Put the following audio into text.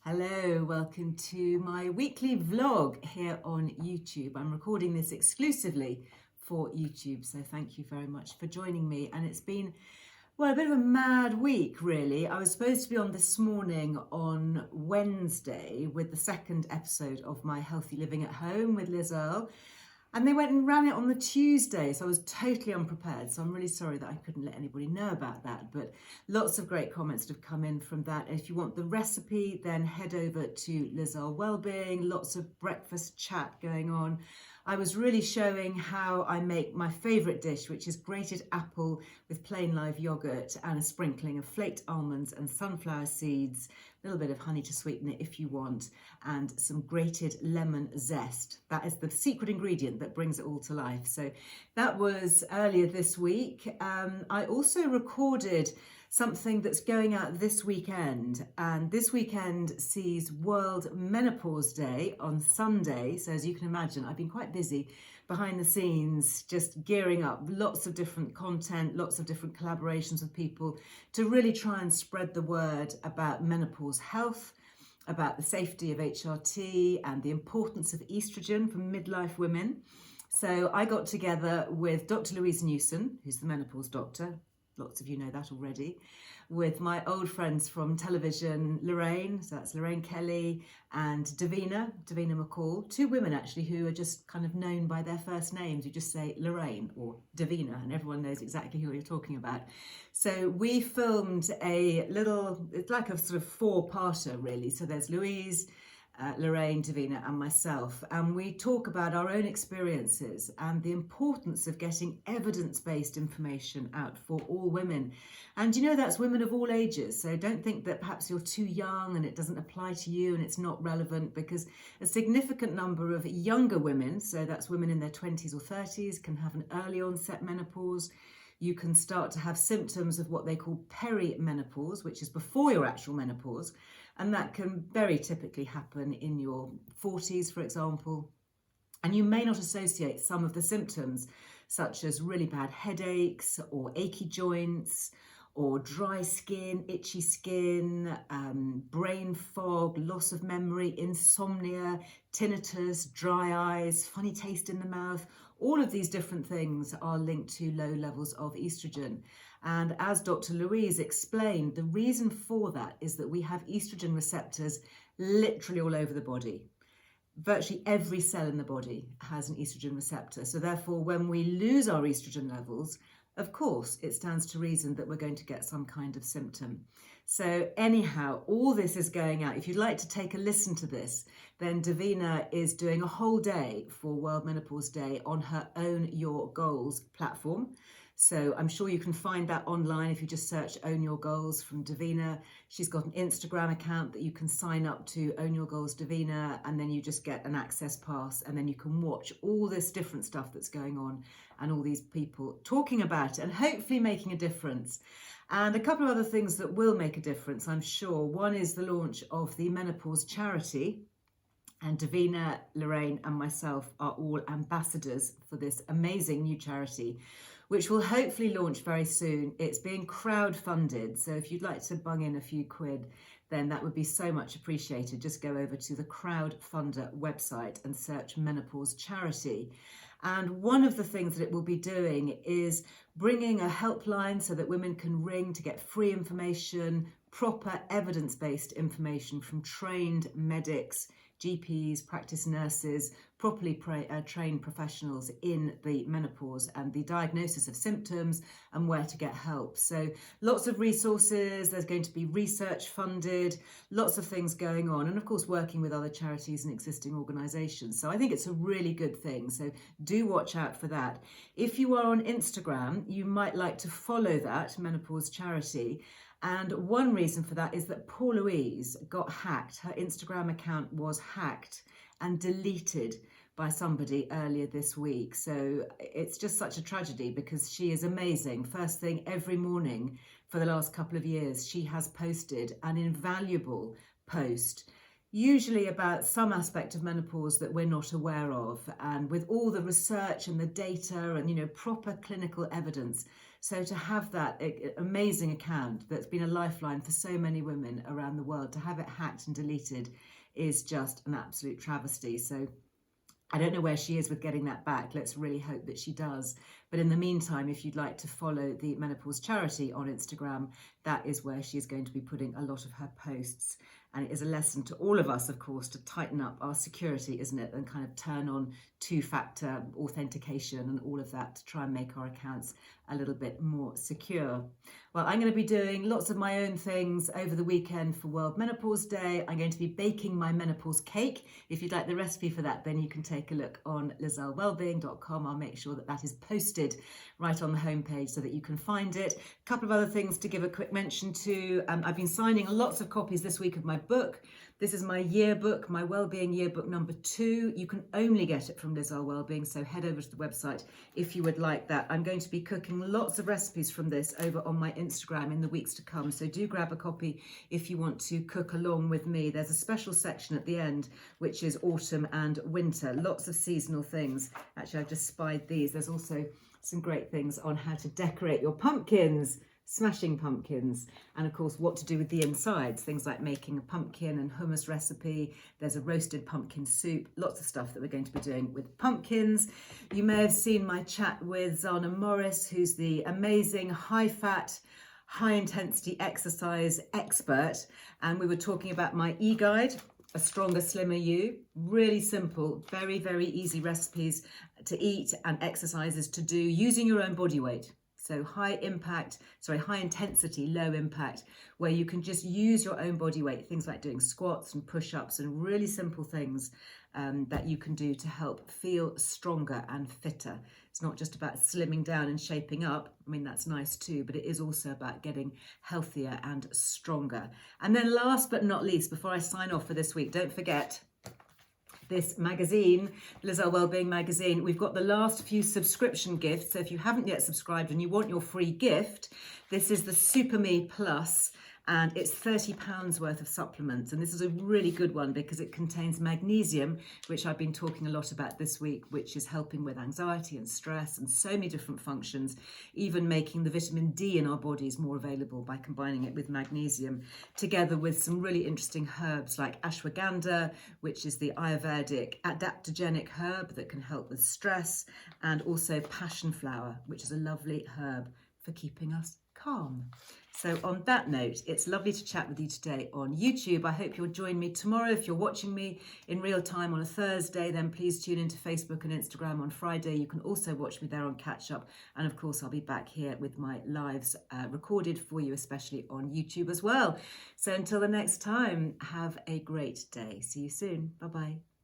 Hello, welcome to my weekly vlog here on YouTube. I'm recording this exclusively for YouTube, so thank you very much for joining me. And it's been, well, a bit of a mad week, really. I was supposed to be on this morning on Wednesday with the second episode of my Healthy Living at Home with Earle. And they went and ran it on the Tuesday, so I was totally unprepared. So I'm really sorry that I couldn't let anybody know about that. But lots of great comments have come in from that. And if you want the recipe, then head over to Earle Wellbeing. Lots of breakfast chat going on. I was really showing how I make my favourite dish, which is grated apple with plain live yoghurt and a sprinkling of flaked almonds and sunflower seeds, a little bit of honey to sweeten it if you want, and some grated lemon zest. That is the secret ingredient that brings it all to life. So that was earlier this week. I also recorded something that's going out this weekend, and this weekend sees World Menopause Day on Sunday. So as you can imagine, I've been quite busy behind the scenes, just gearing up lots of different content, lots of different collaborations with people to really try and spread the word about menopause health, about the safety of HRT and the importance of estrogen for midlife women. So I got together with Dr. Louise Newson, who's the menopause doctor. Lots of you know that already, with my old friends from television, Lorraine, so that's Lorraine Kelly, and Davina McCall, two women actually who are just kind of known by their first names. You just say Lorraine or Davina and everyone knows exactly who you're talking about. So we filmed a little, it's like a sort of four-parter really. So there's Louise, Lorraine, Davina and myself, and we talk about our own experiences and the importance of getting evidence-based information out for all women. And you know, that's women of all ages, so don't think that perhaps you're too young and it doesn't apply to you and it's not relevant, because a significant number of younger women, so that's women in their 20s or 30s, can have an early onset menopause. You can start to have symptoms of what they call perimenopause, which is before your actual menopause. And that can very typically happen in your 40s, for example. And you may not associate some of the symptoms, such as really bad headaches or achy joints or dry skin, itchy skin, brain fog, loss of memory, insomnia, tinnitus, dry eyes, funny taste in the mouth. All of these different things are linked to low levels of estrogen. And as Dr. Louise explained, the reason for that is that we have estrogen receptors literally all over the body. Virtually every cell in the body has an estrogen receptor. So therefore, when we lose our estrogen levels, of course, it stands to reason that we're going to get some kind of symptom. So anyhow, all this is going out. If you'd like to take a listen to this, then Davina is doing a whole day for World Menopause Day on her Own Your Goals platform. So I'm sure you can find that online if you just search Own Your Goals from Davina. She's got an Instagram account that you can sign up to, Own Your Goals Davina, and then you just get an access pass, and then you can watch all this different stuff that's going on and all these people talking about it and hopefully making a difference. And a couple of other things that will make a difference, I'm sure. One is the launch of the Menopause Charity. And Davina, Lorraine and myself are all ambassadors for this amazing new charity, which will hopefully launch very soon. It's being crowdfunded, so if you'd like to bung in a few quid, then that would be so much appreciated. Just go over to the crowdfunder website and search Menopause Charity. And one of the things that it will be doing is bringing a helpline so that women can ring to get free information, proper evidence-based information from trained medics, GPs, practice nurses, properly trained professionals in the menopause and the diagnosis of symptoms and where to get help. So lots of resources, there's going to be research funded, lots of things going on, and of course working with other charities and existing organisations. So I think it's a really good thing, so do watch out for that. If you are on Instagram, you might like to follow that Menopause Charity. And one reason for that is that poor Louise got hacked. Her Instagram account was hacked and deleted by somebody earlier this week. So it's just such a tragedy because she is amazing. First thing every morning for the last couple of years, she has posted an invaluable post, usually about some aspect of menopause that we're not aware of. And with all the research and the data and, proper clinical evidence, So to have that amazing account that's been a lifeline for so many women around the world, to have it hacked and deleted is just an absolute travesty. So I don't know where she is with getting that back. Let's really hope that she does. But in the meantime, if you'd like to follow the Menopause Charity on Instagram, that is where she is going to be putting a lot of her posts. And it is a lesson to all of us, of course, to tighten up our security, isn't it? And kind of turn on two-factor authentication and all of that to try and make our accounts a little bit more secure. Well, I'm going to be doing lots of my own things over the weekend for World Menopause Day. I'm going to be baking my menopause cake. If you'd like the recipe for that, then you can take a look on LizelleWellbeing.com. I'll make sure that that is posted right on the homepage so that you can find it. A couple of other things to give a quick mention to. I've been signing lots of copies this week of my book. This is my yearbook, my Wellbeing Yearbook number 2. You can only get it from Earle Wellbeing, so head over to the website if you would like that. I'm going to be cooking lots of recipes from this over on my Instagram in the weeks to come, so do grab a copy if you want to cook along with me. There's a special section at the end, which is autumn and winter, lots of seasonal things. Actually, I've just spied these. There's also some great things on how to decorate your pumpkins, smashing pumpkins, and of course what to do with the insides, things like making a pumpkin and hummus recipe. There's a roasted pumpkin soup, lots of stuff that we're going to be doing with pumpkins. You may have seen my chat with Zana Morris, who's the amazing high-fat, high-intensity exercise expert, and we were talking about my e-guide, A Stronger, Slimmer You. Really simple, very, very easy recipes to eat and exercises to do using your own body weight. So high intensity, low impact, where you can just use your own body weight, things like doing squats and push-ups and really simple things that you can do to help feel stronger and fitter. It's not just about slimming down and shaping up. I mean, that's nice too, but it is also about getting healthier and stronger. And then last but not least, before I sign off for this week, don't forget this magazine, Earle Wellbeing magazine. We've got the last few subscription gifts. So if you haven't yet subscribed and you want your free gift, this is the Super Me Plus, and it's £30 worth of supplements. And this is a really good one because it contains magnesium, which I've been talking a lot about this week, which is helping with anxiety and stress and so many different functions, even making the vitamin D in our bodies more available by combining it with magnesium, together with some really interesting herbs like ashwagandha, which is the Ayurvedic adaptogenic herb that can help with stress, and also passion flower, which is a lovely herb for keeping us calm. So on that note, it's lovely to chat with you today on YouTube. I hope you'll join me tomorrow. If you're watching me in real time on a Thursday, then please tune into Facebook and Instagram on Friday. You can also watch me there on Catch Up. And of course, I'll be back here with my lives recorded for you, especially on YouTube as well. So until the next time, have a great day. See you soon. Bye-bye.